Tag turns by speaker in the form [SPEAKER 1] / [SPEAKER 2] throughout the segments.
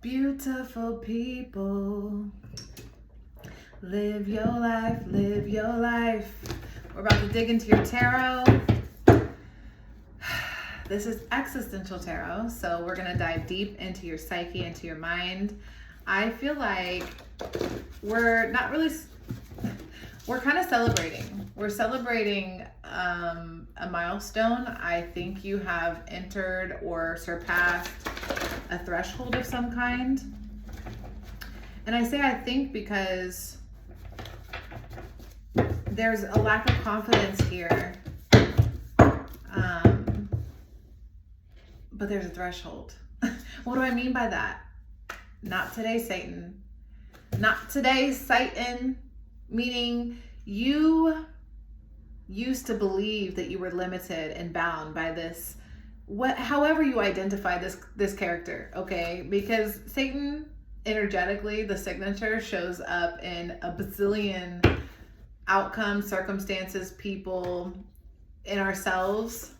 [SPEAKER 1] Beautiful people, live your life, live your life. We're about to dig into your tarot. This is existential tarot, so we're gonna dive deep into your psyche, into your mind. I feel like we're kind of celebrating. We're celebrating a milestone. I think you have entered or surpassed a threshold of some kind. And I say I think because there's a lack of confidence here. But there's a threshold. What do I mean by that? Not today, Satan. Not today, Satan. Meaning you used to believe that you were limited and bound by this, however you identify this character, okay? Because Satan, energetically, the signature shows up in a bazillion outcomes, circumstances, people, in ourselves.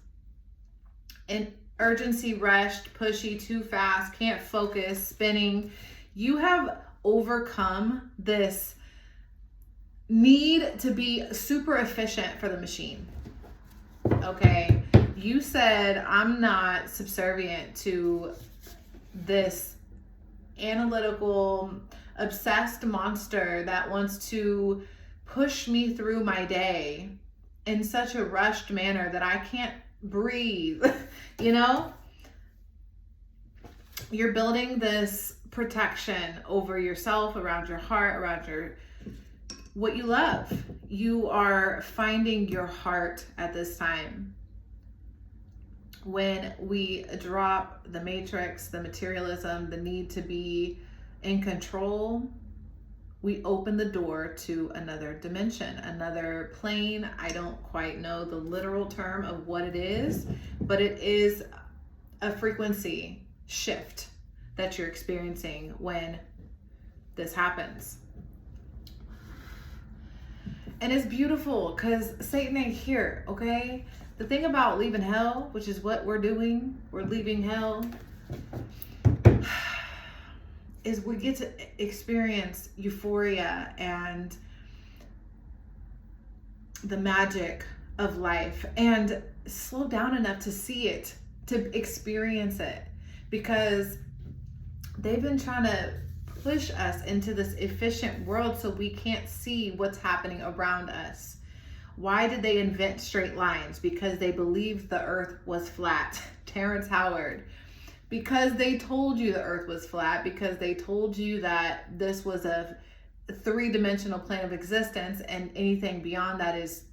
[SPEAKER 1] And urgency, rushed, pushy, too fast, can't focus, spinning. You have overcome this need to be super efficient for the machine. Okay? You said, I'm not subservient to this analytical, obsessed monster that wants to push me through my day in such a rushed manner that I can't breathe. You know? You're building this protection over yourself, around your heart, around what you love. You are finding your heart at this time. When we drop the matrix, the materialism, the need to be in control, we open the door to another dimension, another plane. I don't quite know the literal term of what it is, but it is a frequency shift that you're experiencing when this happens. And it's beautiful because Satan ain't here, okay? The thing about leaving hell, which is what we're doing, we're leaving hell, is we get to experience euphoria and the magic of life and slow down enough to see it, to experience it, because they've been trying to push us into this efficient world so we can't see what's happening around us. Why did they invent straight lines? Because they believed the earth was flat. Terrence Howard. Because they told you the earth was flat, because they told you that this was a three-dimensional plane of existence, and anything beyond that is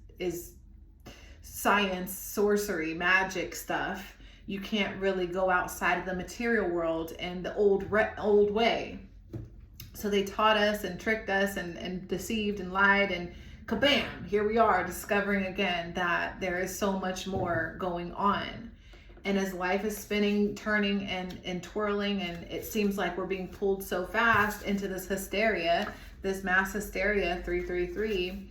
[SPEAKER 1] science, sorcery, magic stuff. You can't really go outside of the material world in the old way. So they taught us and tricked us and deceived and lied, and kabam, here we are discovering again that there is so much more going on. And as life is spinning, turning, and twirling, and it seems like we're being pulled so fast into this hysteria, this mass hysteria, 333,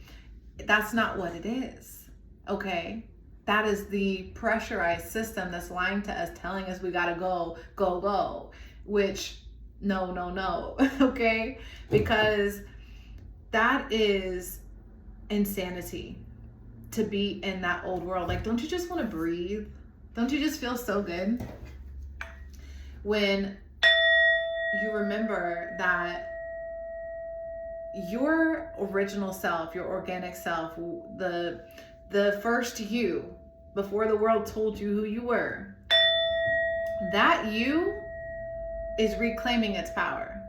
[SPEAKER 1] that's not what it is, okay? That is the pressurized system that's lying to us, telling us we gotta go, which, no, okay? Because that is insanity to be in that old world. Like, don't you just want to breathe? Don't you just feel so good when you remember that your original self, your organic self, the first you, before the world told you who you were, that you is reclaiming its power.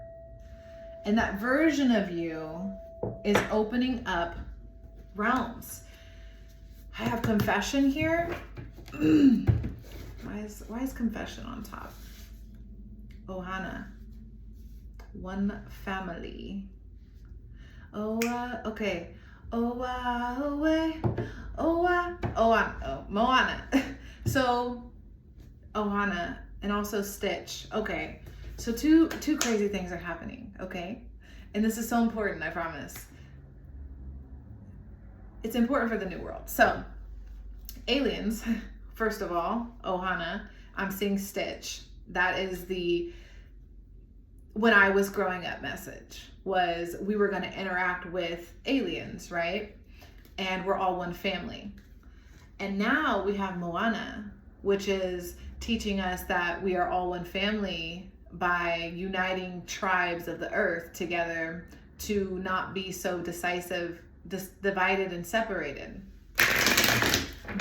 [SPEAKER 1] And that version of you is opening up realms. I have confession here. Why is confession on top? Ohana. One family. Okay. Moana. So, Ohana and also Stitch. Okay. So two crazy things are happening, okay? And this is so important, I promise. It's important for the new world. So, aliens, first of all, Ohana, I'm seeing Stitch. That is the when I was growing up message was we were going to interact with aliens, right? And we're all one family. And now we have Moana, which is teaching us that we are all one family by uniting tribes of the earth together to not be so decisive, divided and separated.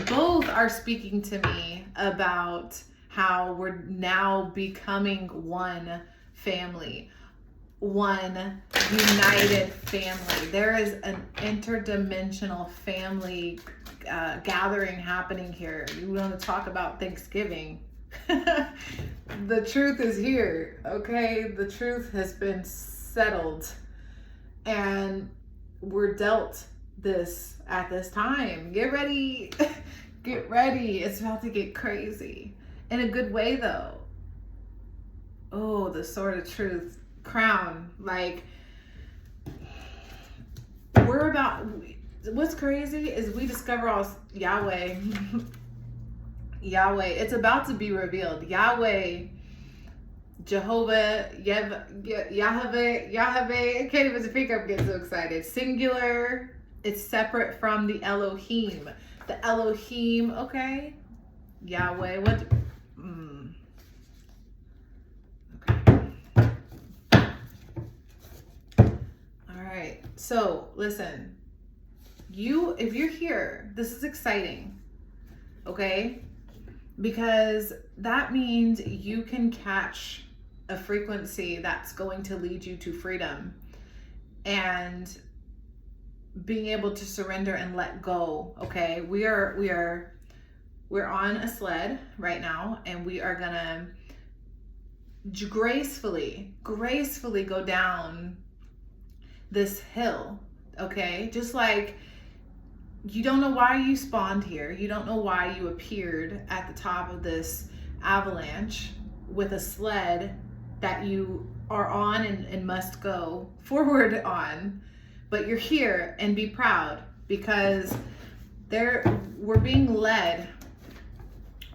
[SPEAKER 1] Both are speaking to me about how we're now becoming one family, one united family. There is an interdimensional family gathering happening here. You want to talk about Thanksgiving? The truth is here, okay? The truth has been settled, and we're dealt this at this time. Get ready. Get ready. It's about to get crazy. In a good way, though. Oh, the sword of truth. Crown. Like, we're about... What's crazy is we discover all Yahweh. Yahweh. It's about to be revealed. Yahweh, Jehovah, Yahweh. I can't even speak. I'm getting so excited. Singular. It's separate from the Elohim. The Elohim, okay? Yahweh. What? Okay. All right. So, listen. If you're here, this is exciting, okay? Because that means you can catch a frequency that's going to lead you to freedom and being able to surrender and let go, okay? We're on a sled right now, and we are gonna gracefully go down this hill, okay? Just like you don't know why you spawned here. You don't know why you appeared at the top of this avalanche with a sled that you are on and must go forward on. But you're here, and be proud, because we're being led.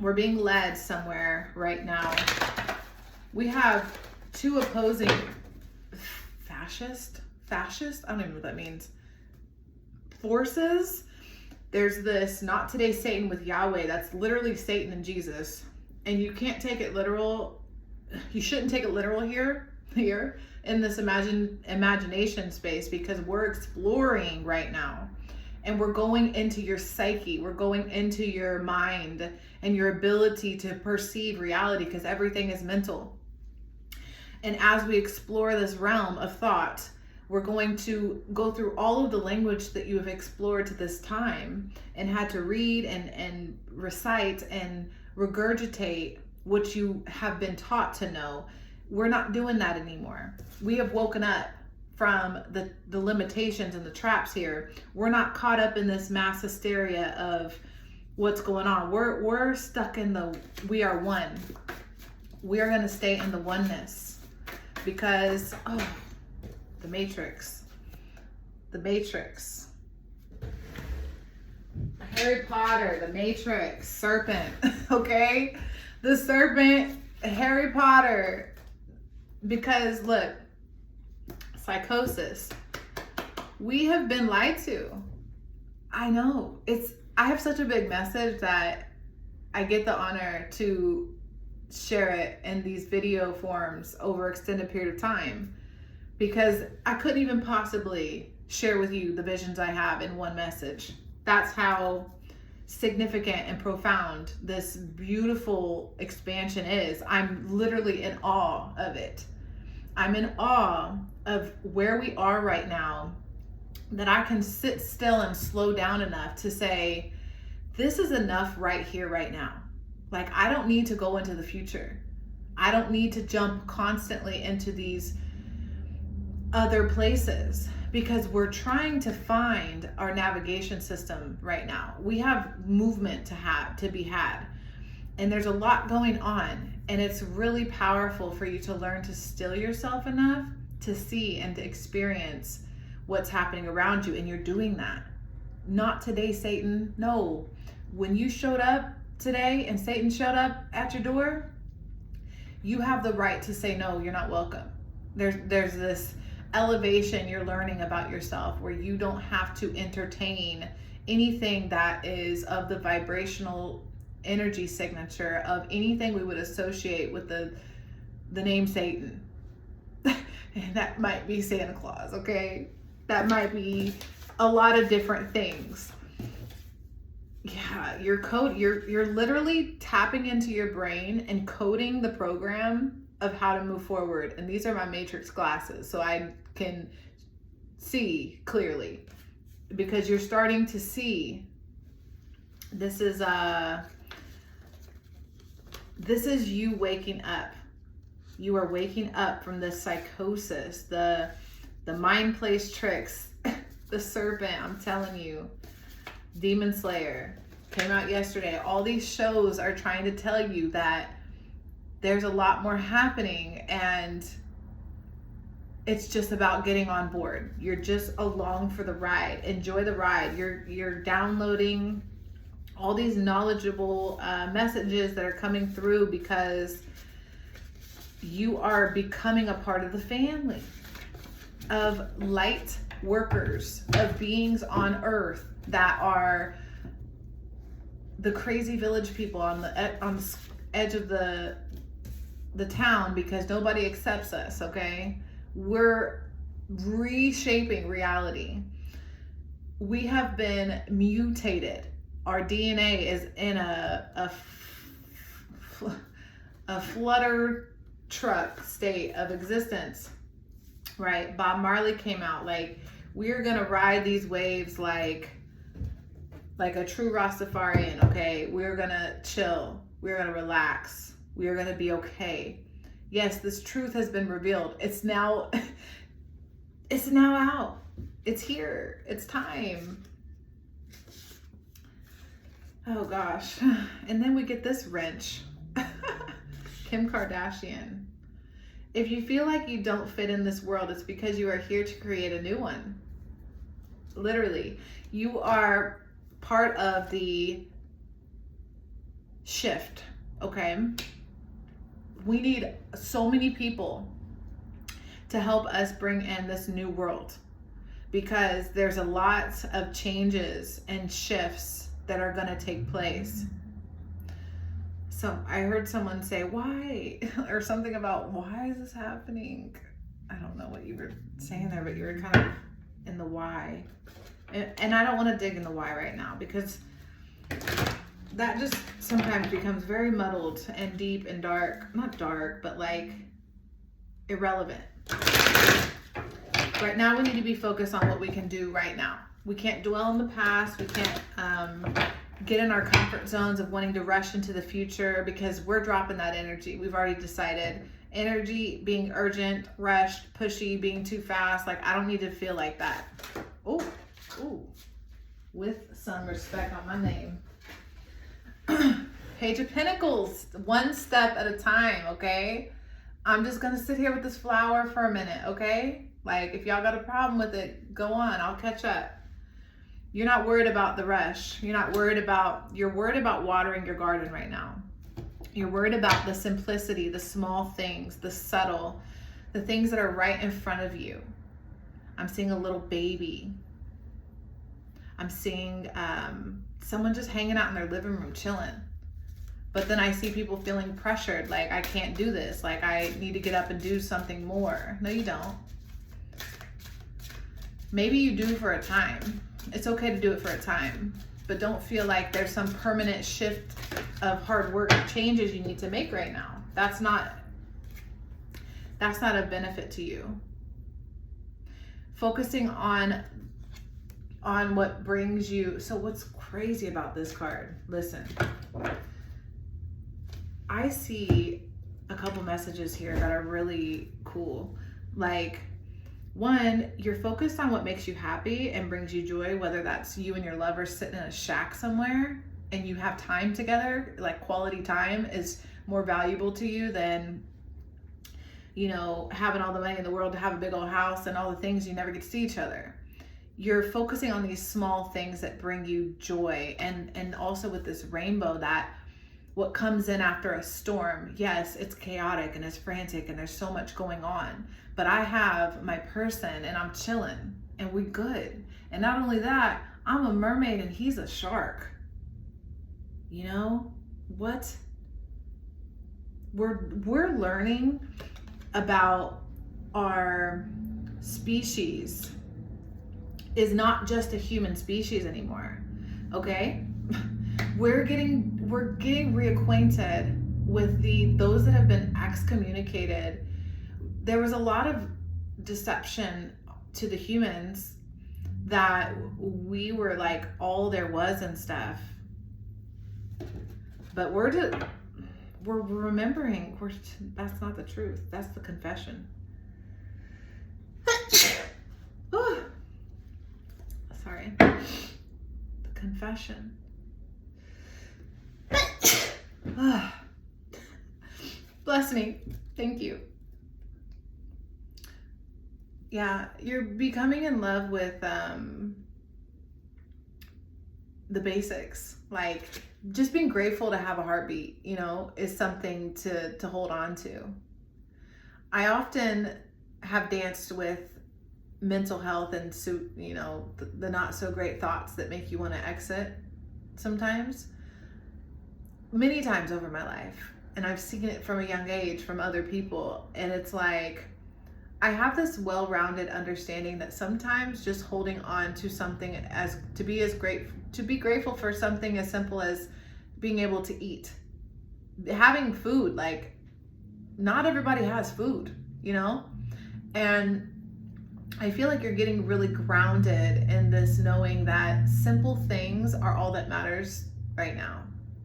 [SPEAKER 1] We're being led somewhere right now. We have two opposing fascist? I don't even know what that means. Forces. There's this not today Satan with Yahweh. That's literally Satan and Jesus. And you can't take it literal. You shouldn't take it literal here in this imagination space, because we're exploring right now. And we're going into your psyche. We're going into your mind and your ability to perceive reality, because everything is mental. And as we explore this realm of thought, we're going to go through all of the language that you have explored to this time and had to read and recite and regurgitate what you have been taught to know. We're not doing that anymore. We have woken up from the limitations and the traps here. We're not caught up in this mass hysteria of what's going on. We're stuck in we are one. We are going to stay in the oneness, because the Matrix. Harry Potter, the Matrix, serpent, okay? The serpent, Harry Potter. Because look, psychosis. We have been lied to. I know. I have such a big message that I get the honor to share it in these video forms over extended period of time, because I couldn't even possibly share with you the visions I have in one message. That's how significant and profound this beautiful expansion is. I'm literally in awe of it. I'm in awe of where we are right now, that I can sit still and slow down enough to say, this is enough right here, right now. Like, I don't need to go into the future. I don't need to jump constantly into these other places, because we're trying to find our navigation system right now. We have movement to be had, and there's a lot going on, and it's really powerful for you to learn to still yourself enough to see and to experience what's happening around you. And you're doing that. Not today, Satan. No. When you showed up today and Satan showed up at your door, you have the right to say, no, you're not welcome. There's this elevation you're learning about yourself where you don't have to entertain anything that is of the vibrational energy signature of anything we would associate with the name Satan. And that might be Santa Claus, okay? That might be a lot of different things. Yeah, you're literally tapping into your brain and coding the program of how to move forward. And these are my matrix glasses, so I can see clearly, because you're starting to see this is you waking up. You are waking up from this psychosis, the mind plays tricks, the serpent, I'm telling you. Demon Slayer came out yesterday. All these shows are trying to tell you that there's a lot more happening, and it's just about getting on board. You're just along for the ride. Enjoy the ride. You're downloading all these knowledgeable messages that are coming through because you are becoming a part of the family of light workers, of beings on earth that are the crazy village people on the edge of the town because nobody accepts us, okay? We're reshaping reality. We have been mutated. Our DNA is in a flutter truck state of existence, right? Bob Marley came out like, we're gonna ride these waves like a true Rastafarian, okay? We're gonna chill, we're gonna relax, we're gonna be okay. Yes, this truth has been revealed. It's now out. It's here. It's time. Oh gosh. And then we get this wrench. Kim Kardashian. If you feel like you don't fit in this world, it's because you are here to create a new one. Literally. You are part of the shift, okay? We need so many people to help us bring in this new world because there's a lot of changes and shifts that are going to take place. So I heard someone say, why? Or something about, why is this happening? I don't know what you were saying there, but you were kind of in the why. And I don't want to dig in the why right now because that just sometimes becomes very muddled and deep and dark. Not dark, but like irrelevant. Right now we need to be focused on what we can do right now. We can't dwell in the past. We can't get in our comfort zones of wanting to rush into the future because we're dropping that energy. We've already decided. Energy being urgent, rushed, pushy, being too fast. Like, I don't need to feel like that. Ooh, with some respect on my name. Page of Pentacles, one step at a time, okay? I'm just gonna sit here with this flower for a minute, okay? Like, if y'all got a problem with it, go on, I'll catch up. You're not worried about the rush. You're worried about watering your garden right now. You're worried about the simplicity, the small things, the subtle, the things that are right in front of you. I'm seeing a little baby. I'm seeing someone just hanging out in their living room, chilling. But then I see people feeling pressured, like, I can't do this. Like, I need to get up and do something more. No, you don't. Maybe you do for a time. It's okay to do it for a time. But don't feel like there's some permanent shift of hard work changes you need to make right now. That's not a benefit to you. Focusing on what brings you. So what's crazy about this card? Listen, I see a couple messages here that are really cool. Like, one, you're focused on what makes you happy and brings you joy, whether that's you and your lover sitting in a shack somewhere and you have time together, like quality time is more valuable to you than, you know, having all the money in the world to have a big old house and all the things you never get to see each other. You're focusing on these small things that bring you joy. And also with this rainbow, that what comes in after a storm. Yes, it's chaotic and it's frantic and there's so much going on, but I have my person and I'm chilling and we good. And not only that, I'm a mermaid and he's a shark. You know what? We're learning about our species is not just a human species anymore. Okay? We're getting reacquainted with those that have been excommunicated. There was a lot of deception to the humans that we were like all there was and stuff. But we're remembering that's not the truth. That's the confession. Sorry. The confession. Bless me. Thank you. Yeah, you're becoming in love with the basics. Like just being grateful to have a heartbeat, you know, is something to hold on to. I often have danced with mental health and you know, the not so great thoughts that make you want to exit sometimes. Many times over my life, and I've seen it from a young age from other people, and it's like I have this well-rounded understanding that sometimes just holding on to something to be grateful for something as simple as being able to eat, having food. Like not everybody has food, you know, and I feel like you're getting really grounded in this knowing that simple things are all that matters right now,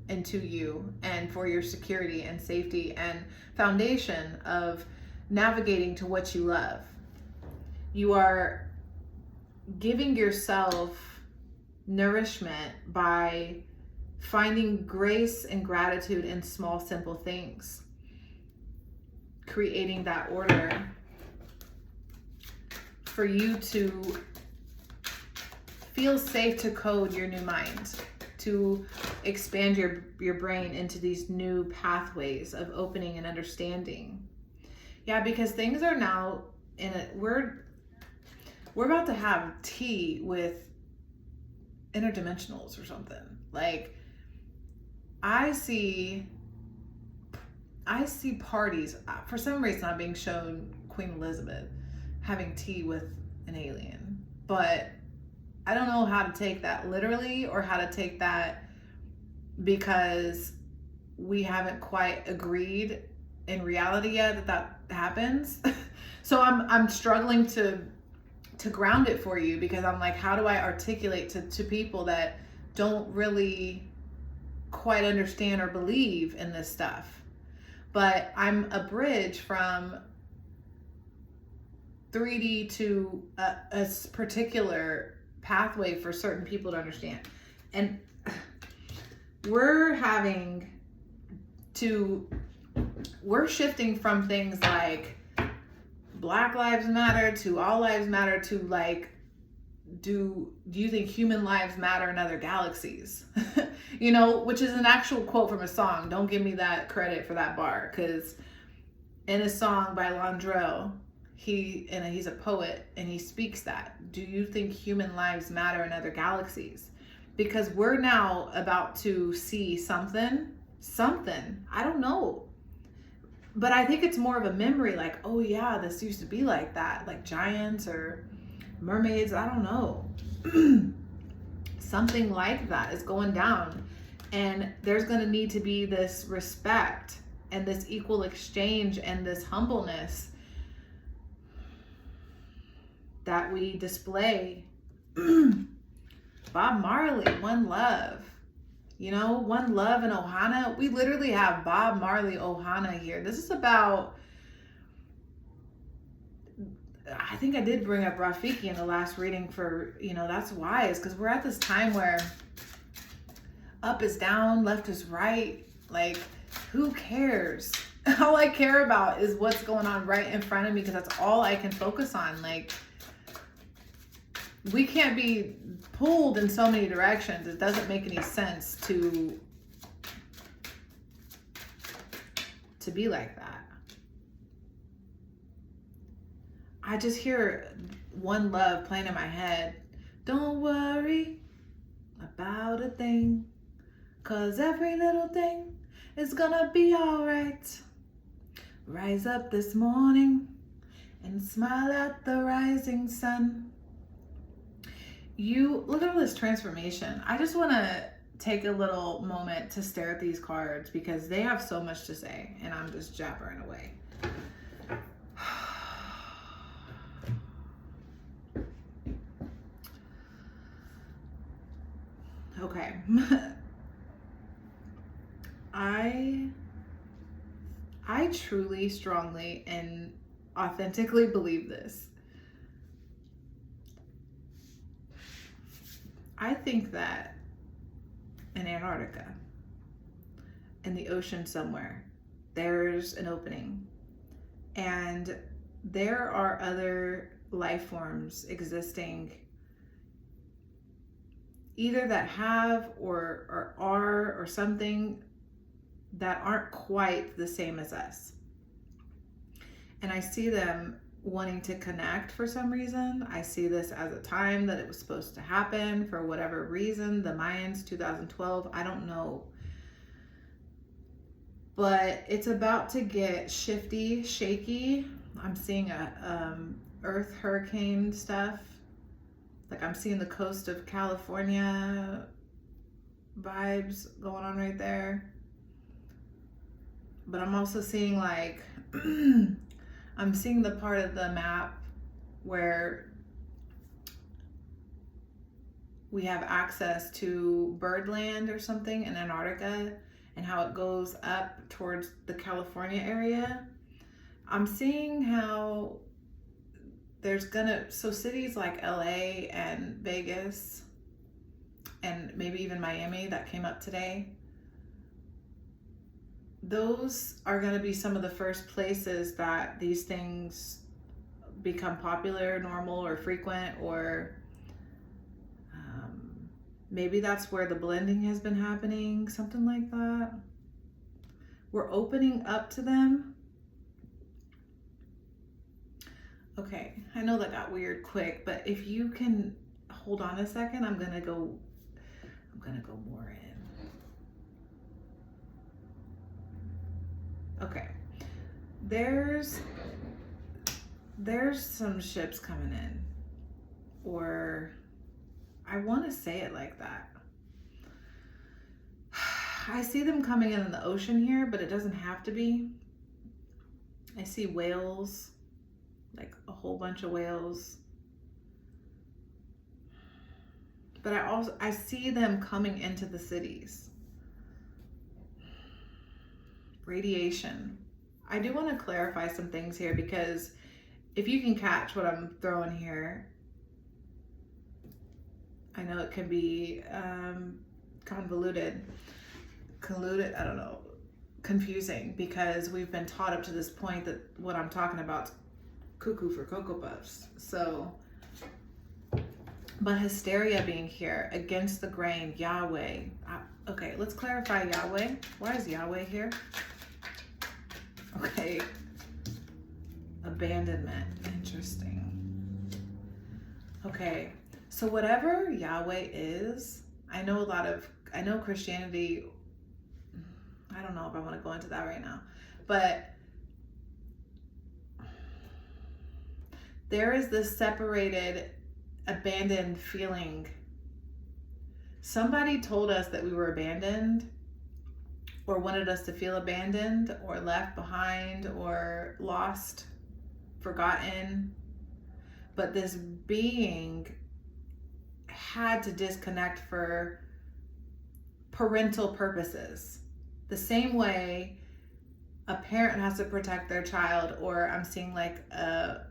[SPEAKER 1] and to you, and for your security and safety and foundation of navigating to what you love. You are giving yourself nourishment by finding grace and gratitude in small, simple things, creating that order for you to feel safe to code your new mind, to expand your brain into these new pathways of opening and understanding. Yeah, because things are now we're about to have tea with interdimensionals or something. Like I see parties. For some reason I'm being shown Queen Elizabeth having tea with an alien, but I don't know how to take that literally or how to take that because we haven't quite agreed in reality yet that happens. So I'm struggling to ground it for you, because I'm like, how do I articulate to people that don't really quite understand or believe in this stuff? But I'm a bridge from 3D to a particular pathway for certain people to understand. And we're shifting from things like Black Lives Matter to All Lives Matter to like, do you think human lives matter in other galaxies? You know, which is an actual quote from a song. Don't give me that credit for that bar, because in a song by Landrell, he's a poet and he speaks that. Do you think human lives matter in other galaxies? Because we're now about to see something, I don't know. But I think it's more of a memory, like, oh yeah, this used to be like that, like giants or mermaids, I don't know. Something like that is going down, and there's going to need to be this respect and this equal exchange and this humbleness that we display. Bob Marley, One Love. You know, One Love and Ohana. We literally have Bob Marley Ohana here. This is about, I think I did bring up Rafiki in the last reading for, you know, that's wise, because we're at this time where up is down, left is right. Like, who cares? All I care about is what's going on right in front of me, because that's all I can focus on. Like, we can't be pulled in so many directions. It doesn't make any sense to to be like that. I just hear One Love playing in my head. Don't worry about a thing, 'cause every little thing is gonna be alright. Rise up this morning and smile at the rising sun. You look at all this transformation. I just want to take a little moment to stare at these cards because they have so much to say, and I'm just jabbering away. Okay. I truly, strongly, and authentically believe this. I think that in Antarctica, in the ocean somewhere, there's an opening, and there are other life forms existing, either that have or are or something that aren't quite the same as us. And I see them wanting to connect for some reason. I see this as a time that it was supposed to happen for whatever reason. The Mayans, 2012, I don't know. But it's about to get shifty, shaky. I'm seeing earth hurricane stuff. Like I'm seeing the coast of California vibes going on right there. But I'm also seeing like, I'm seeing the part of the map where we have access to birdland or something in Antarctica and how it goes up towards the California area. I'm seeing how there's so cities like LA and Vegas and maybe even Miami that came up today, those are going to be some of the first places that these things become popular, normal, or frequent, or maybe that's where the blending has been happening, something like that. We're opening up to them. Okay, I know that got weird quick, but if you can hold on a second, I'm gonna go more in. Okay, there's some ships coming in, or I want to say it like that. I see them coming in the ocean here, but it doesn't have to be. I see whales, like a whole bunch of whales. But I see them coming into the cities. Radiation. I do want to clarify some things here, because if you can catch what I'm throwing here, I know it can be convoluted, I don't know, confusing, because we've been taught up to this point that what I'm talking about is cuckoo for Cocoa Puffs. So, but hysteria being here, against the grain, Yahweh. Okay, let's clarify Yahweh. Why is Yahweh here? Okay. Abandonment. Interesting. Okay. So whatever Yahweh is, I know Christianity, I don't know if I want to go into that right now, but there is this separated, abandoned feeling. Somebody told us that we were abandoned, or wanted us to feel abandoned or left behind or lost, forgotten. But this being had to disconnect for parental purposes. The same way a parent has to protect their child, or I'm seeing like an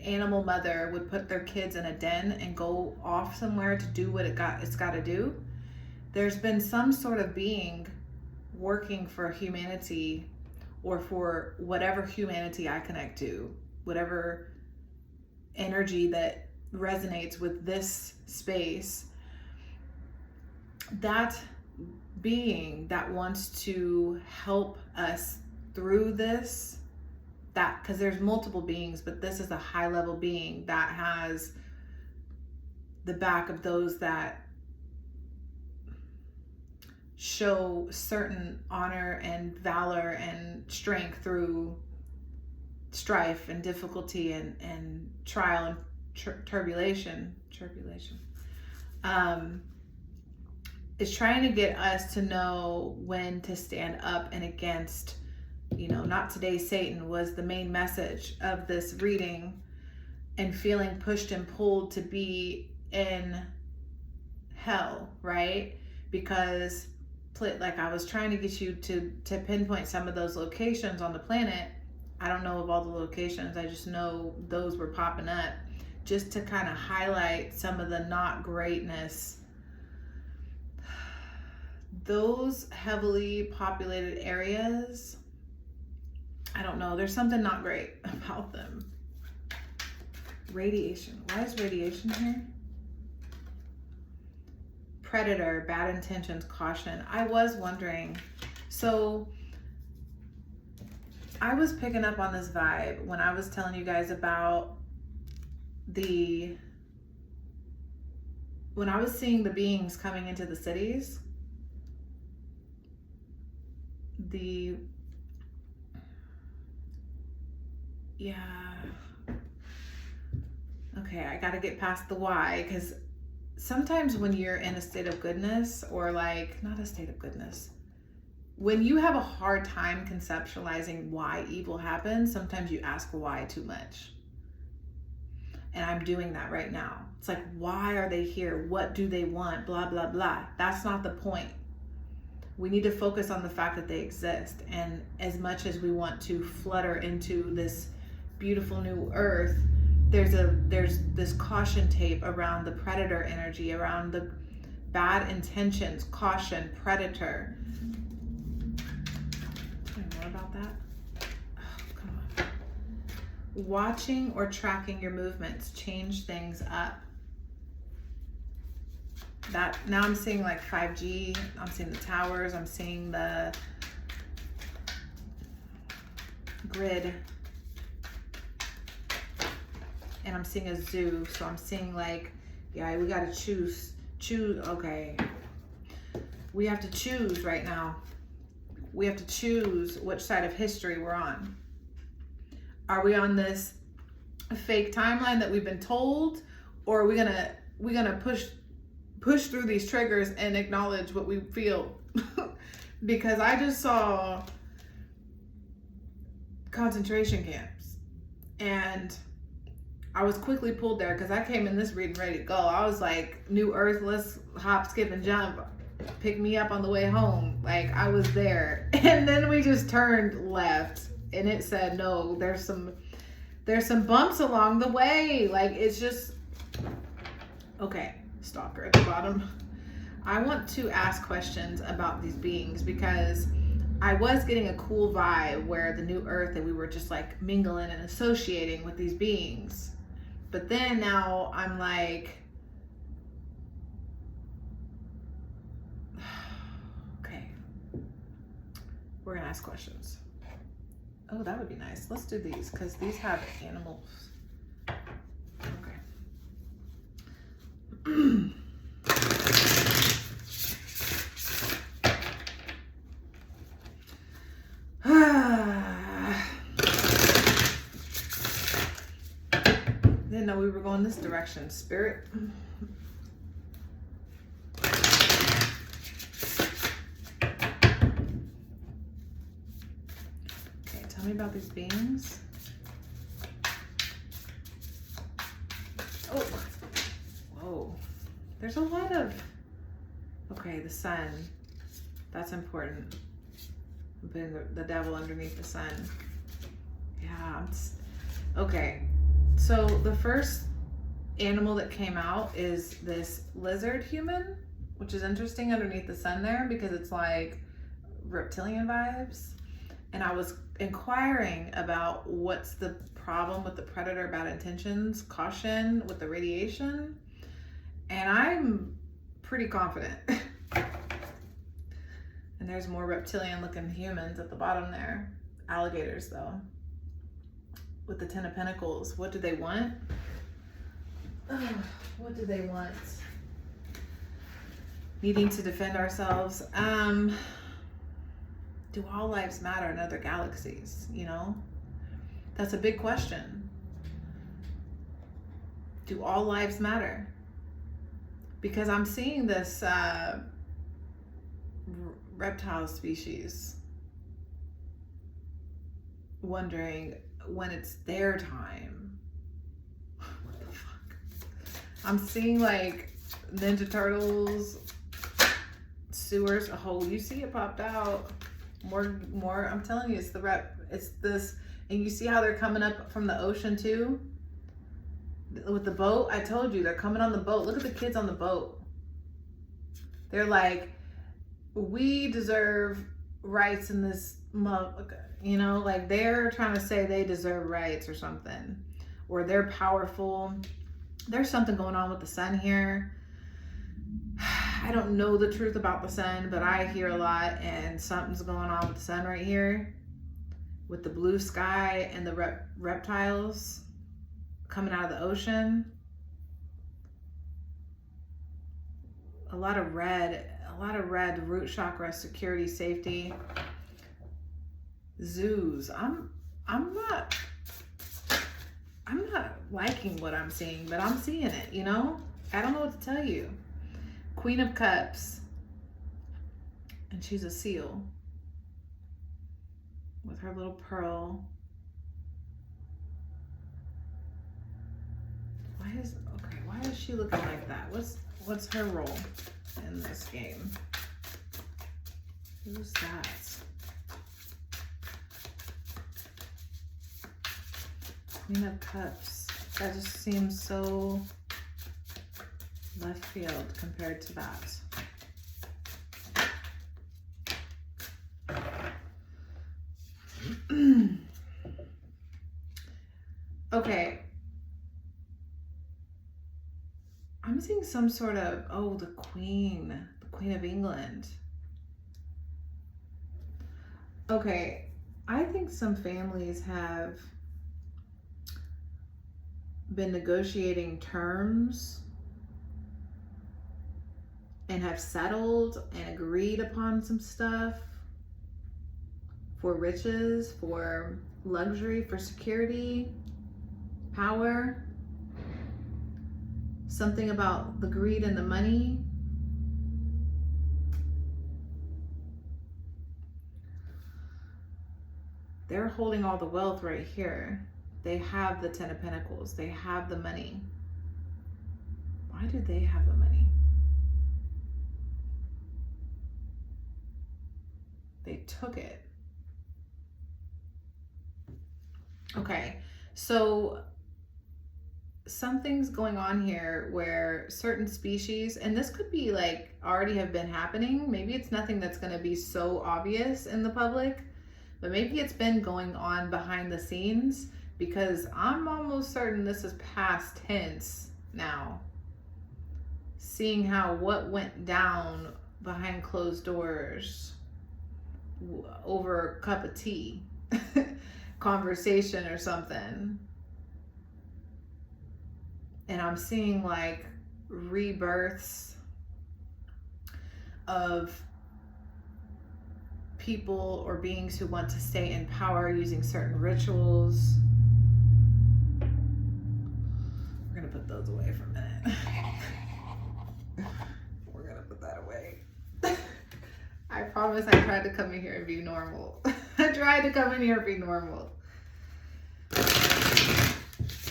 [SPEAKER 1] animal mother would put their kids in a den and go off somewhere to do what it's got to do. There's been some sort of being working for humanity, or for whatever humanity I connect to, whatever energy that resonates with this space, that being that wants to help us through this, that, because there's multiple beings, but this is a high level being that has the back of those that show certain honor and valor and strength through strife and difficulty and trial and tribulation. Is trying to get us to know when to stand up and against, not today Satan was the main message of this reading, and feeling pushed and pulled to be in hell, right? Because like I was trying to get you to pinpoint some of those locations on the planet. I don't know of all the locations. I just know those were popping up just to kind of highlight some of the not greatness. Those heavily populated areas, I don't know. There's something not great about them. Radiation. Why is radiation here? Predator, bad intentions, caution. I was wondering. So I was picking up on this vibe when I was telling you guys about when I was seeing the beings coming into the cities. Okay, I got to get past the why, because sometimes when you're in a state of goodness, or like, not a state of goodness, when you have a hard time conceptualizing why evil happens, sometimes you ask why too much. And I'm doing that right now. It's like, why are they here? What do they want? Blah, blah, blah. That's not the point. We need to focus on the fact that they exist. And as much as we want to flutter into this beautiful new earth, there's this caution tape around the predator energy, around the bad intentions, caution, predator. Tell me more about that. Oh, come on. Watching or tracking your movements, change things up. That now I'm seeing like 5G, I'm seeing the towers, I'm seeing the grid, and I'm seeing a zoo. So I'm seeing like, yeah, we gotta choose, okay. We have to choose right now. We have to choose which side of history we're on. Are we on this fake timeline that we've been told, or are we gonna push through these triggers and acknowledge what we feel? Because I just saw concentration camps, and I was quickly pulled there because I came in this reading ready to go. I was like, new earth, let's hop, skip, and jump. Pick me up on the way home. Like, I was there. And then we just turned left, and it said, no, there's some bumps along the way. Like, it's just, okay, stalker at the bottom. I want to ask questions about these beings, because I was getting a cool vibe where the new earth, that we were just like mingling and associating with these beings. But then now I'm like, okay, we're gonna ask questions. Oh, that would be nice. Let's do these, because these have animals. Okay. Didn't know we were going this direction, Spirit. Okay, tell me about these beings. Oh, whoa. There's a lot of, okay, the sun. That's important. I'm putting the devil underneath the sun. Yeah, okay. So the first animal that came out is this lizard human, which is interesting underneath the sun there, because it's like reptilian vibes. And I was inquiring about what's the problem with the predator, bad intentions, caution with the radiation. And I'm pretty confident. And there's more reptilian looking humans at the bottom there. alligators though. With the Ten of Pentacles, what do they want? What do they want? Needing to defend ourselves. Do all lives matter in other galaxies? You know, that's a big question. Do all lives matter? Because I'm seeing this reptile species wondering when it's their time. What the fuck? I'm seeing like Ninja Turtles, sewers. Oh, you see it popped out. More. I'm telling you, it's this, and you see how they're coming up from the ocean too? With the boat. I told you, they're coming on the boat. Look at the kids on the boat. They're like, we deserve rights in this, you know, like they're trying to say they deserve rights or something, or they're powerful. There's something going on with the sun here. I don't know the truth about the sun, but I hear a lot, and something's going on with the sun right here, with the blue sky and the reptiles coming out of the ocean. A lot of red, root chakra, security, safety. Zoos. I'm not liking what I'm seeing, but I'm seeing it, you know? I don't know what to tell you. Queen of Cups. And she's a seal with her little pearl. Why is she looking like that? What's her role in this game? Who's that? Queen of Cups. That just seems so left field compared to that. Okay. I'm seeing some sort of, the Queen of England. Okay, I think some families have been negotiating terms and have settled and agreed upon some stuff for riches, for luxury, for security, power. Something about the greed and the money. They're holding all the wealth right here. They have the Ten of Pentacles. They have the money. Why do they have the money? They took it. Okay, so something's going on here where certain species, and this could be like already have been happening. Maybe it's nothing that's going to be so obvious in the public, but maybe it's been going on behind the scenes, because I'm almost certain this is past tense now. Seeing how what went down behind closed doors over a cup of tea, conversation or something. And I'm seeing like rebirths of people or beings who want to stay in power using certain rituals. We're gonna put those away for a minute. We're gonna put that away. I promise I tried to come in here and be normal. I tried to come in here and be normal.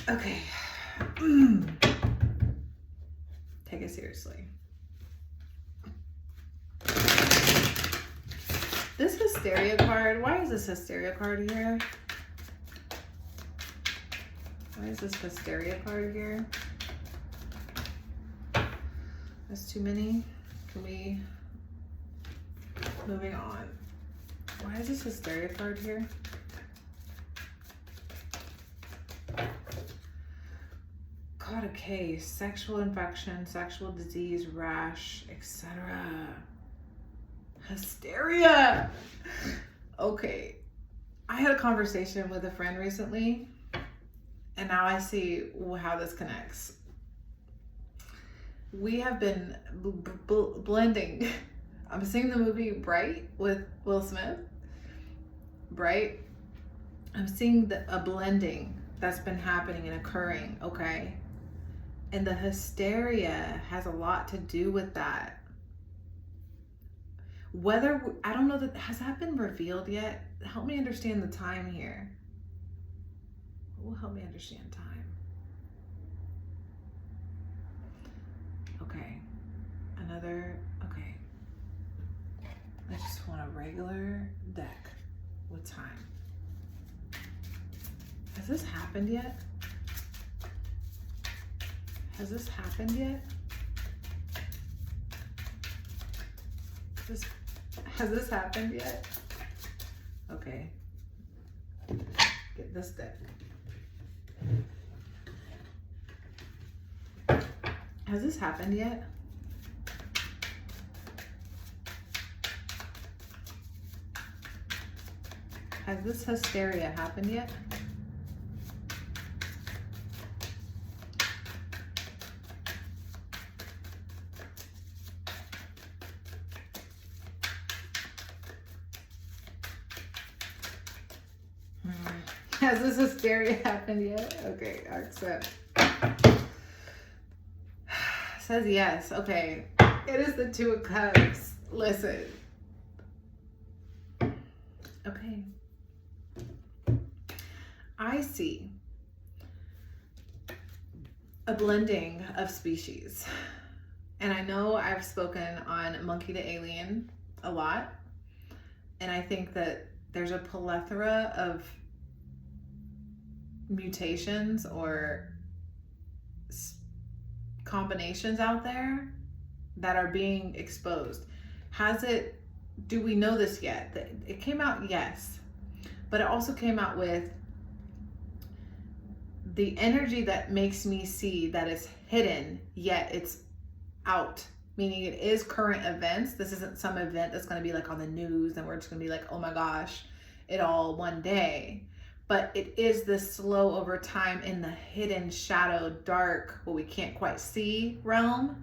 [SPEAKER 1] Okay. Take it seriously. This hysteria card, why is this hysteria card here? Why is this hysteria card here? That's too many. Can we, moving on. Why is this hysteria card here? Caught a case, sexual infection, sexual disease, rash, etc. Hysteria. Okay. I had a conversation with a friend recently, and now I see how this connects. We have been blending. I'm seeing the movie Bright with Will Smith. Bright. I'm seeing a blending that's been happening and occurring, okay? And the hysteria has a lot to do with that. Whether, I don't know, has that been revealed yet? Help me understand the time here. What will help me understand time? Okay. Okay. I just want a regular deck with time. Has this happened yet? Has this happened yet? Has this happened yet? Okay. Get this deck. Has this happened yet? Has this hysteria happened yet? Has this hysteria happened yet? Okay, I accept. Says yes. Okay. It is the Two of Cups. Listen. Okay. I see a blending of species. And I know I've spoken on Monkey to Alien a lot. And I think that there's a plethora of mutations or combinations out there that are being exposed. Do we know this yet? It came out, yes, but it also came out with the energy that makes me see that it's hidden, yet it's out, meaning it is current events. This isn't some event that's going to be like on the news and we're just going to be like, oh my gosh, it all one day. But it is this slow over time in the hidden shadow, dark, what we can't quite see realm.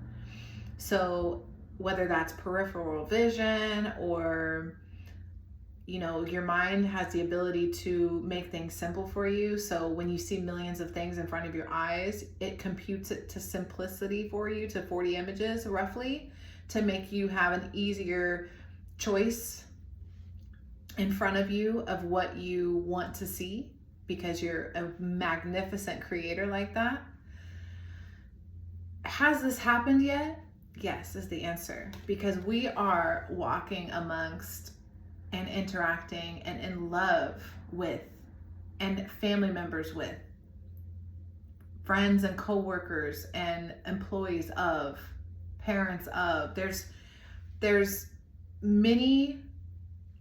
[SPEAKER 1] So whether that's peripheral vision or, you know, your mind has the ability to make things simple for you. So when you see millions of things in front of your eyes, it computes it to simplicity for you, to 40 images roughly, to make you have an easier choice in front of you of what you want to see, because you're a magnificent creator like that. Has this happened yet? Yes, is the answer, because we are walking amongst and interacting and in love with and family members with friends and co-workers and employees of, parents of. There's many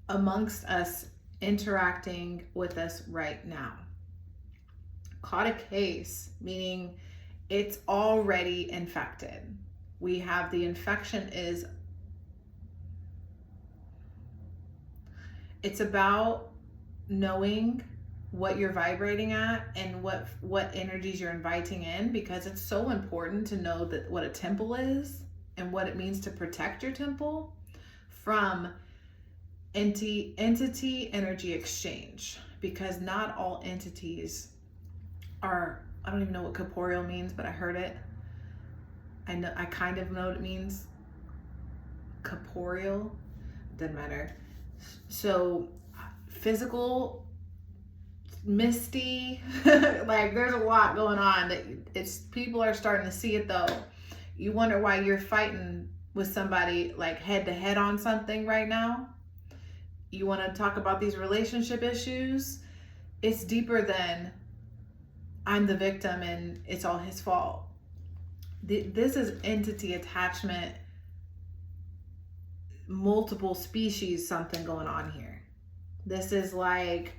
[SPEAKER 1] amongst us interacting with us right now. Caught a case, meaning it's already infected. We have the infection it's about knowing what you're vibrating at and what energies you're inviting in, because it's so important to know that what a temple is and what it means to protect your temple from entity energy exchange, because not all entities are, I don't even know what corporeal means, but I heard it. I kind of know what it means. Corporeal, doesn't matter. So physical, misty, like there's a lot going on that people are starting to see it though. You wonder why you're fighting with somebody like head to head on something right now. You want to talk about these relationship issues. It's deeper than I'm the victim and it's all his fault. This is entity attachment, multiple species, something going on here. This is like,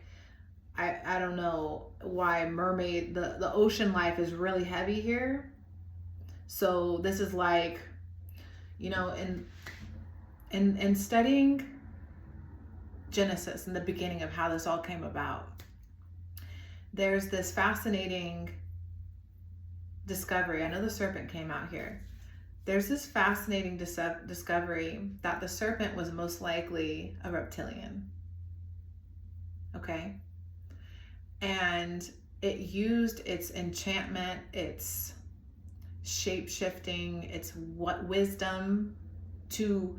[SPEAKER 1] I don't know why mermaid, the ocean life is really heavy here. So this is like, you know, in studying Genesis and the beginning of how this all came about, there's this fascinating discovery. I know the serpent came out here. There's this fascinating discovery that the serpent was most likely a reptilian. Okay? And it used its enchantment, its shape-shifting, its wisdom to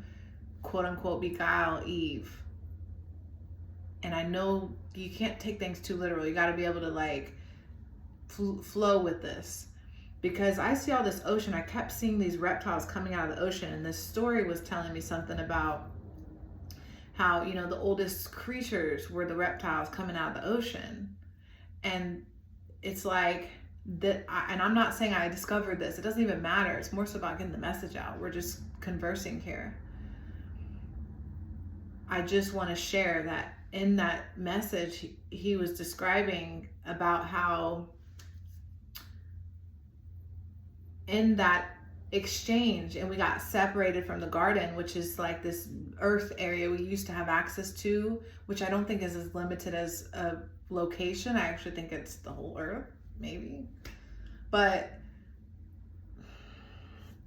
[SPEAKER 1] quote-unquote beguile Eve. And I know you can't take things too literal. You got to be able to like flow with this. Because I see all this ocean. I kept seeing these reptiles coming out of the ocean. And this story was telling me something about how, you know, the oldest creatures were the reptiles coming out of the ocean. And it's like that. And I'm not saying I discovered this. It doesn't even matter. It's more so about getting the message out. We're just conversing here. I just want to share that in that message, he was describing about how in that exchange, and we got separated from the garden, which is like this earth area we used to have access to, which I don't think is as limited as a location. I actually think it's the whole earth, maybe. But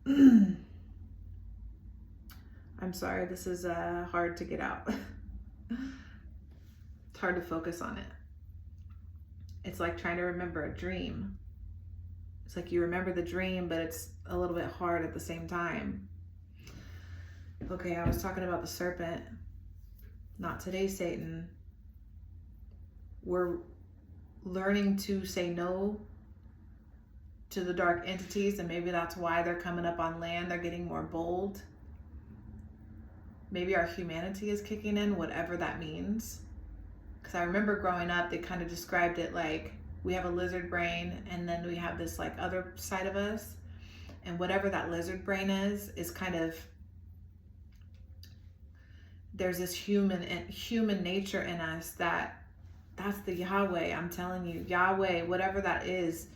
[SPEAKER 1] I'm sorry, this is hard to get out. It's hard to focus on it. It's like trying to remember a dream. It's like you remember the dream, but it's a little bit hard at the same time. Okay, I was talking about the serpent. Not today, Satan. We're learning to say no to the dark entities, and maybe that's why they're coming up on land. They're getting more bold. Maybe our humanity is kicking in, whatever that means. Because I remember growing up, they kind of described it like we have a lizard brain, and then we have this like other side of us. And whatever that lizard brain is kind of, there's this human nature in us that's the Yahweh. I'm telling you, Yahweh, whatever that is.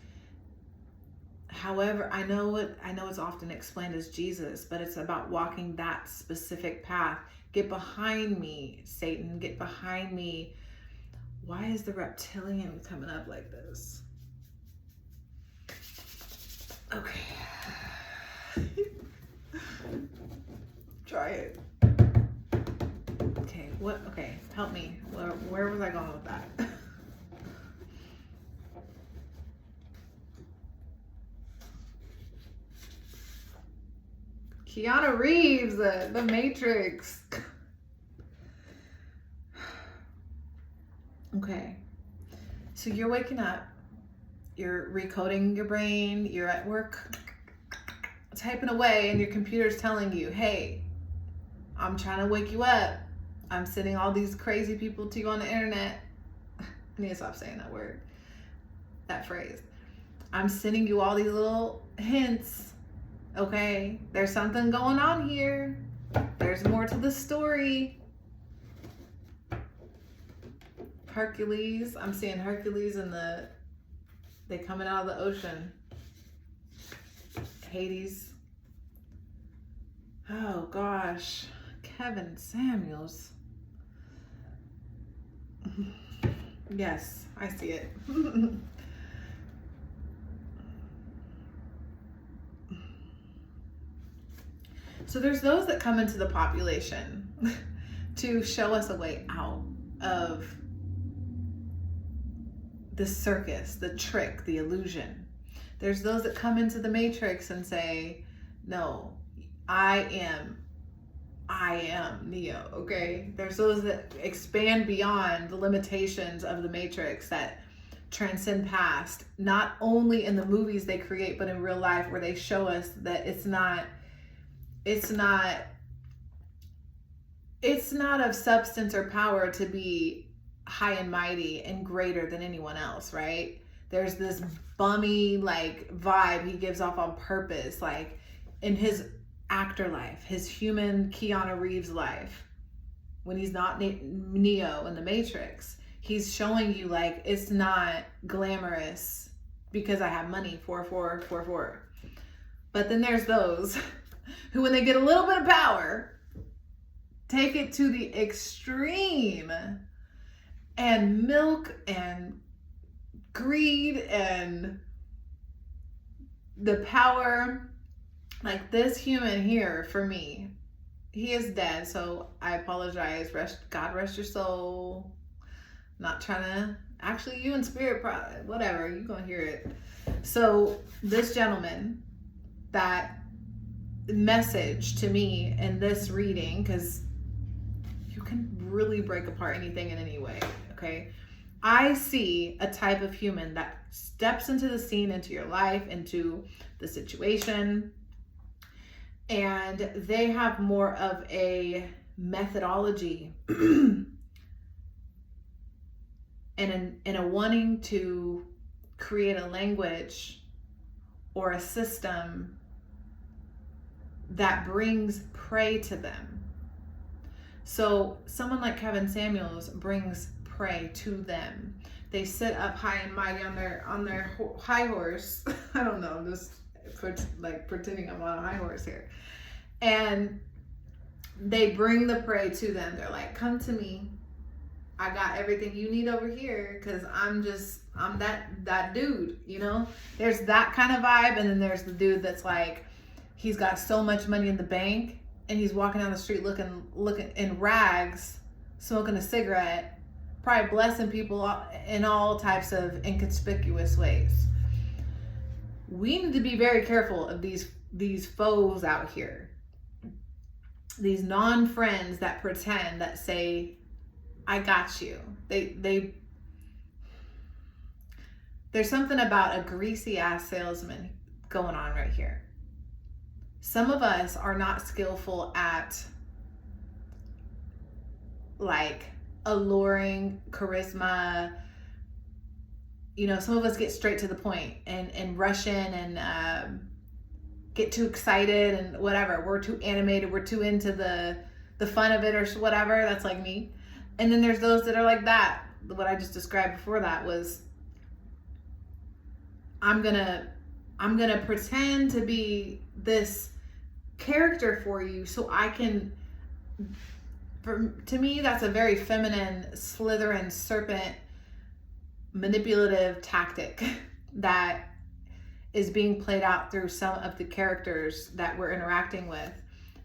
[SPEAKER 1] However, I know it's often explained as Jesus, but it's about walking that specific path. Get behind me, Satan. Get behind me. Why is the reptilian coming up like this? Okay. Try it. Okay, what? Okay, help me. Where was I going with that? Keanu Reeves, the Matrix. Okay, so you're waking up, you're recoding your brain, you're at work, typing away, and your computer's telling you, hey, I'm trying to wake you up. I'm sending all these crazy people to you on the internet. I need to stop saying that word, that phrase. I'm sending you all these little hints. Okay, there's something going on here. There's more to the story. Hercules, I'm seeing Hercules and they coming out of the ocean. Hades. Oh gosh, Kevin Samuels. Yes, I see it. So there's those that come into the population to show us a way out of the circus, the trick, the illusion. There's those that come into the Matrix and say, no, I am Neo, okay? There's those that expand beyond the limitations of the Matrix, that transcend past, not only in the movies they create, but in real life, where they show us that it's not of substance or power to be high and mighty and greater than anyone else, right? There's this bummy like vibe he gives off on purpose, like in his actor life, his human Keanu Reeves life, when he's not Neo in the Matrix, he's showing you like it's not glamorous because I have money, 4444. But then there's those who, when they get a little bit of power, take it to the extreme and milk and greed and the power. Like this human here, for me, he is dead, so I apologize. God rest your soul. Not trying to, actually, you in spirit, whatever, you gonna hear it. So this gentleman, that message to me in this reading, because you can really break apart anything in any way, okay? I see a type of human that steps into the scene, into your life, into the situation, and they have more of a methodology and a wanting to create a language or a system that brings prey to them. So someone like Kevin Samuels brings prey to them. They sit up high and mighty on their high horse. I don't know, I'm just pretending I'm on a high horse here. And they bring the prey to them. They're like, come to me. I got everything you need over here, because I'm that dude, you know? There's that kind of vibe, and then there's the dude that's like, he's got so much money in the bank, and he's walking down the street looking in rags, smoking a cigarette, probably blessing people in all types of inconspicuous ways. We need to be very careful of these foes out here. These non-friends that pretend, that say, I got you. There's something about a greasy ass salesman going on right here. Some of us are not skillful at like alluring charisma. You know, some of us get straight to the point and rush in and get too excited and whatever. We're too animated. We're too into the fun of it or whatever. That's like me. And then there's those that are like that. What I just described before that was, I'm gonna pretend to be this character for you so I can, to me, that's a very feminine, Slytherin serpent manipulative tactic that is being played out through some of the characters that we're interacting with.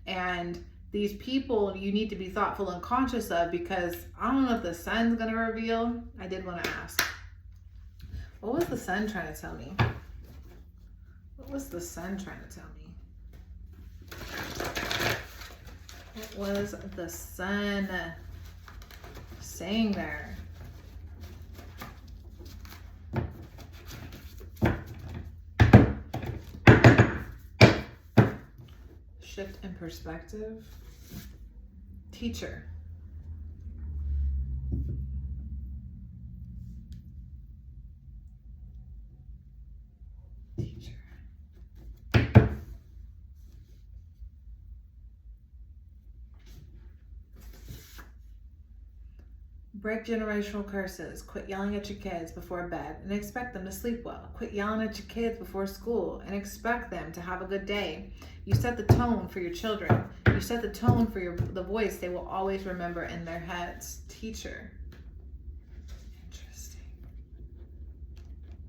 [SPEAKER 1] And these people you need to be thoughtful and conscious of, because I don't know if the sun's going to reveal. I did want to ask, what was the sun trying to tell me? What was the sun trying to tell me? What was the sun saying there? Shift in perspective. Teacher. Teacher. Break generational curses. Quit yelling at your kids before bed and expect them to sleep well. Quit yelling at your kids before school and expect them to have a good day. You set the tone for your children. You set the tone for the voice they will always remember in their heads. Teacher. Interesting.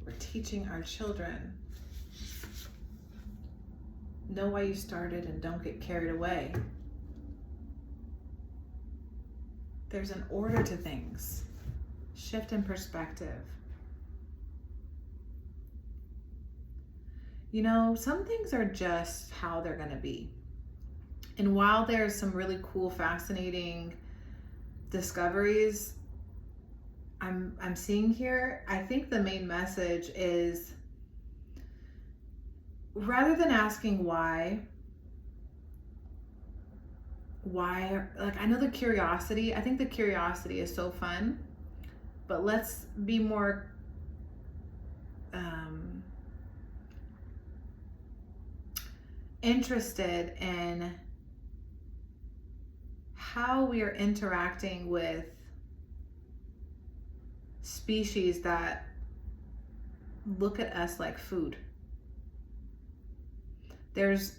[SPEAKER 1] We're teaching our children. Know why you started and don't get carried away. There's an order to things. Shift in perspective. You know, some things are just how they're going to be. And while there's some really cool, fascinating discoveries I'm seeing here, I think the main message is, rather than asking why, like, I know the curiosity, I think the curiosity is so fun, but let's be more interested in how we are interacting with species that look at us like food. There's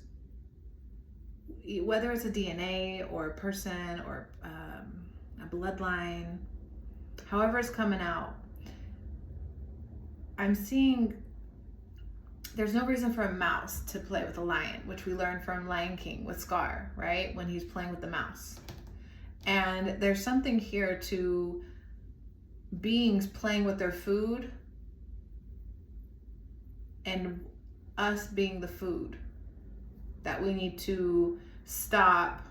[SPEAKER 1] whether it's a DNA or a person or a bloodline, however it's coming out, I'm seeing there's no reason for a mouse to play with a lion, which we learned from Lion King with Scar, right? When he's playing with the mouse. And there's something here to beings playing with their food and us being the food that we need to stop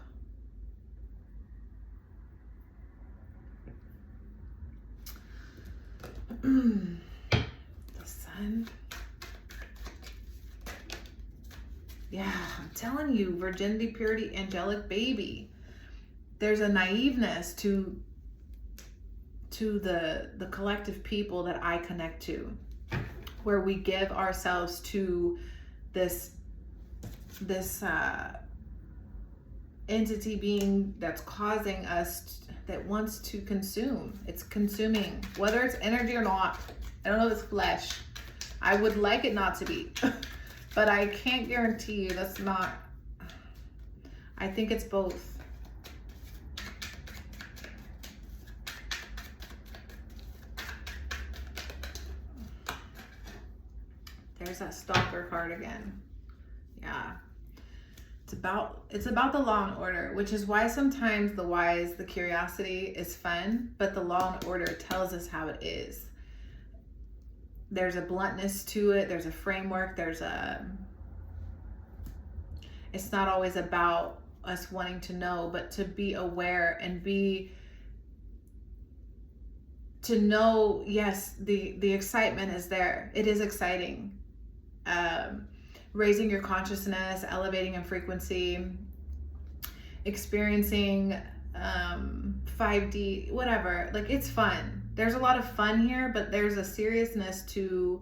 [SPEAKER 1] the sun. Yeah, I'm telling you, virginity, purity, angelic baby. There's a naiveness to the collective people that I connect to, where we give ourselves to this entity being that's causing us, that wants to consume. It's consuming, whether it's energy or not. I don't know if it's flesh. I would like it not to be, but I can't guarantee you that's not. I think it's both. There's that stalker card again. Yeah. It's about the law and order, which is why sometimes the curiosity is fun, but the law and order tells us how it is. There's a bluntness to it. There's a framework. It's not always about us wanting to know, but to be aware and to know, yes, the excitement is there. It is exciting. Raising your consciousness, elevating in frequency, experiencing 5D, whatever. Like, it's fun. There's a lot of fun here, but there's a seriousness to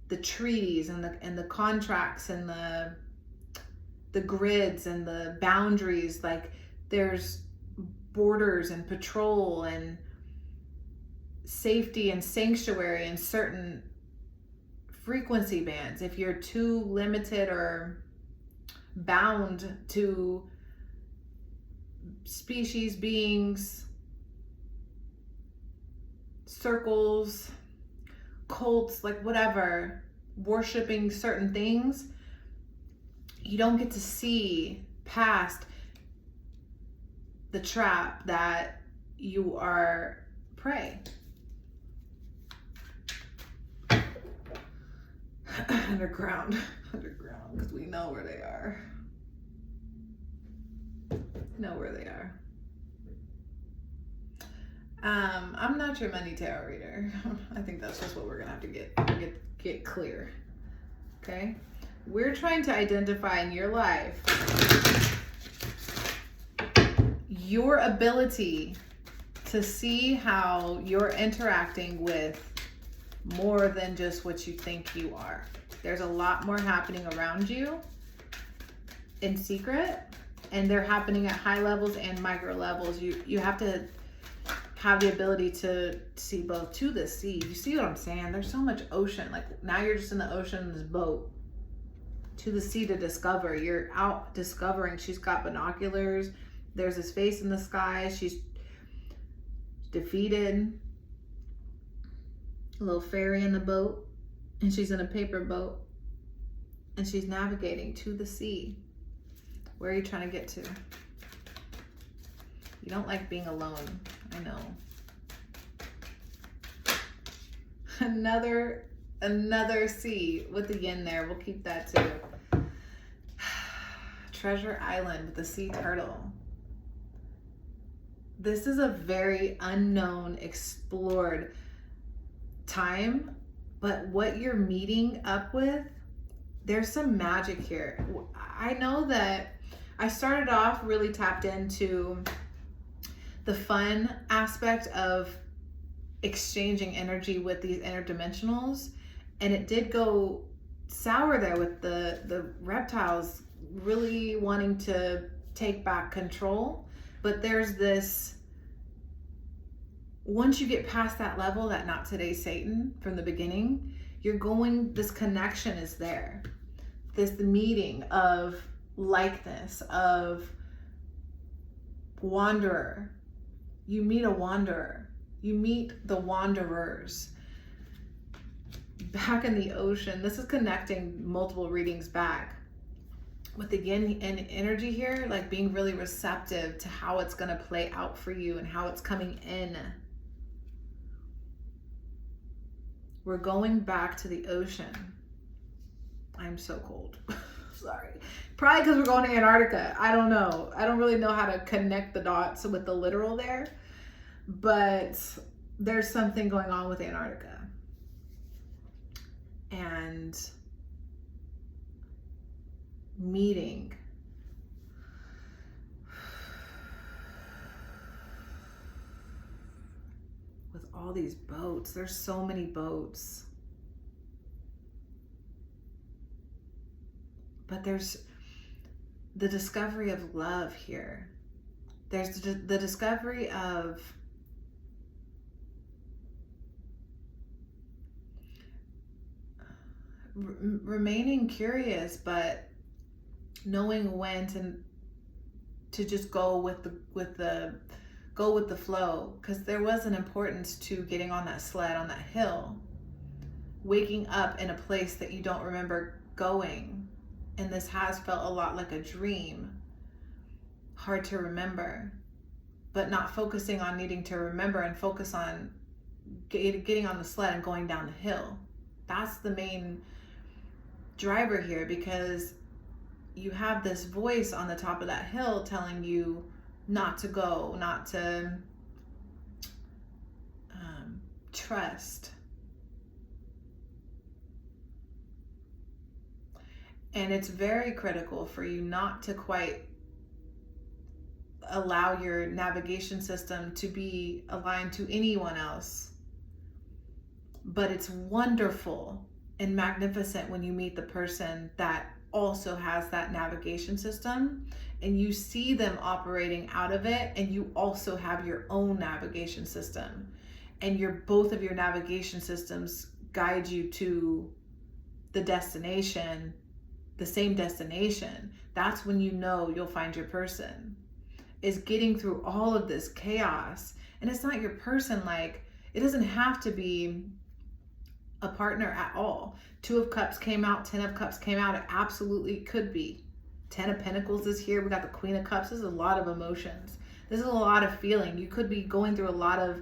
[SPEAKER 1] the treaties and the contracts and the grids and the boundaries. Like, there's borders and patrol and safety and sanctuary and certain frequency bands. If you're too limited or bound to species, beings, circles, cults, like whatever, worshiping certain things, you don't get to see past the trap that you are prey. Underground, because we know where they are. I'm not your money tarot reader. I think that's just what we're gonna have to get clear. Okay, we're trying to identify in your life your ability to see how you're interacting with more than just what you think you are. There's a lot more happening around you in secret, and they're happening at high levels and micro levels. You have to have the ability to see both, to the sea. You see what I'm saying? There's so much ocean. Like, now you're just in the ocean in this boat. To the sea to discover. You're out discovering. She's got binoculars. There's this face in the sky. She's defeated. A little fairy in the boat, and she's in a paper boat, and she's navigating to the sea. Where are you trying to get to? You don't like being alone, I know. Another sea with the yin there. We'll keep that too. Treasure Island with the sea turtle. This is a very unknown, explored time, but what you're meeting up with, there's some magic here. I know that I started off really tapped into the fun aspect of exchanging energy with these interdimensionals, and it did go sour there with the reptiles really wanting to take back control. But there's this, once you get past that level, that not today Satan from the beginning, this connection is there. The meeting of likeness of wanderer. You meet a wanderer. You meet the wanderers back in the ocean. This is connecting multiple readings back with the yin and energy here, like being really receptive to how it's going to play out for you and how it's coming in. We're going back to the ocean. I'm so cold. Sorry. Probably because we're going to Antarctica. I don't know. I don't really know how to connect the dots with the literal there, but there's something going on with Antarctica. And meeting with all these boats. There's so many boats. But there's the discovery of love here. There's the discovery of remaining curious, but knowing when to just go with the flow, because there was an importance to getting on that sled on that hill, waking up in a place that you don't remember going. And this has felt a lot like a dream, hard to remember, but not focusing on needing to remember and focus on getting on the sled and going down the hill. That's the main driver here, because you have this voice on the top of that hill telling you not to go, not to trust. And it's very critical for you not to quite allow your navigation system to be aligned to anyone else. But it's wonderful and magnificent when you meet the person that also has that navigation system and you see them operating out of it, and you also have your own navigation system, and both of your navigation systems guide you to the destination, the same destination. That's when you know you'll find your person, is getting through all of this chaos. And it's not your person. Like, it doesn't have to be a partner at all. 2 of Cups came out, 10 of Cups came out. It absolutely could be. 10 of Pentacles is here. We got the Queen of Cups. This is a lot of emotions. This is a lot of feeling. You could be going through a lot of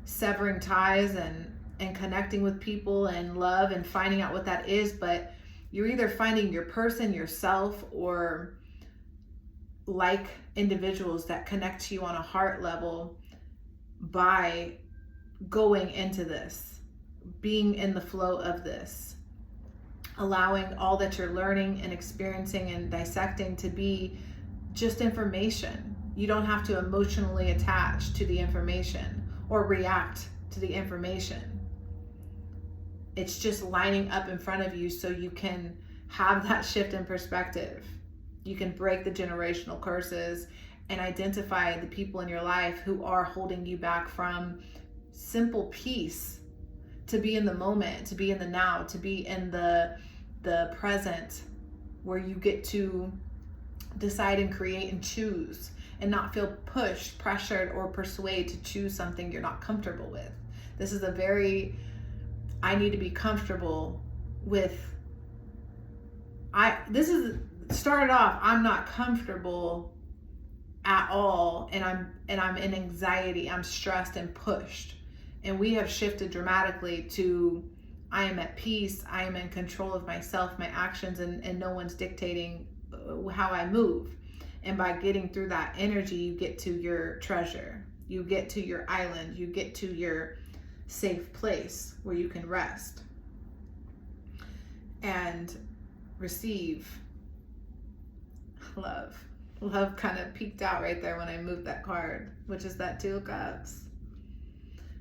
[SPEAKER 1] severing ties and connecting with people and love and finding out what that is. But you're either finding your person, yourself, or like individuals that connect to you on a heart level by going into this, being in the flow of this, allowing all that you're learning and experiencing and dissecting to be just information. You don't have to emotionally attach to the information or react to the information. It's just lining up in front of you so you can have that shift in perspective. You can break the generational curses and identify the people in your life who are holding you back from simple peace, to be in the moment, to be in the now, to be in the present, where you get to decide and create and choose and not feel pushed, pressured, or persuaded to choose something you're not comfortable with. This is I need to be comfortable with, started off, I'm not comfortable at all, and I'm in anxiety, I'm stressed and pushed. And we have shifted dramatically to, I am at peace, I am in control of myself, my actions, and no one's dictating how I move. And by getting through that energy, you get to your treasure, you get to your island, you get to your safe place where you can rest and receive love. Love kind of peeked out right there when I moved that card, which is that 2 of Cups.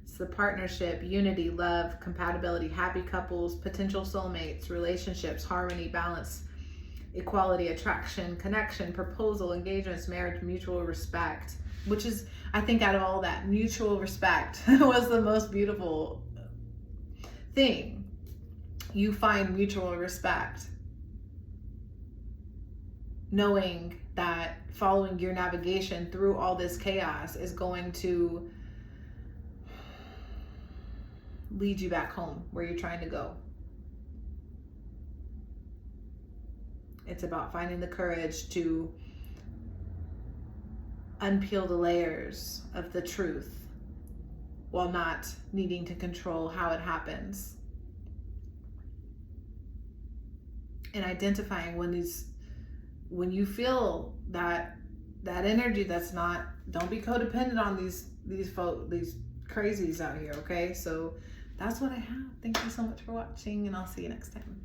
[SPEAKER 1] It's the partnership, unity, love, compatibility, happy couples, potential soulmates, relationships, harmony, balance, equality, attraction, connection, proposal, engagements, marriage, mutual respect, which is, I think, out of all that, mutual respect was the most beautiful thing. You find mutual respect. knowing that following your navigation through all this chaos is going to lead you back home where you're trying to go. It's about finding the courage to unpeel the layers of the truth while not needing to control how it happens. And identifying when you feel that energy that's not, don't be codependent on these crazies out here, okay? So that's what I have. Thank you so much for watching, and I'll see you next time.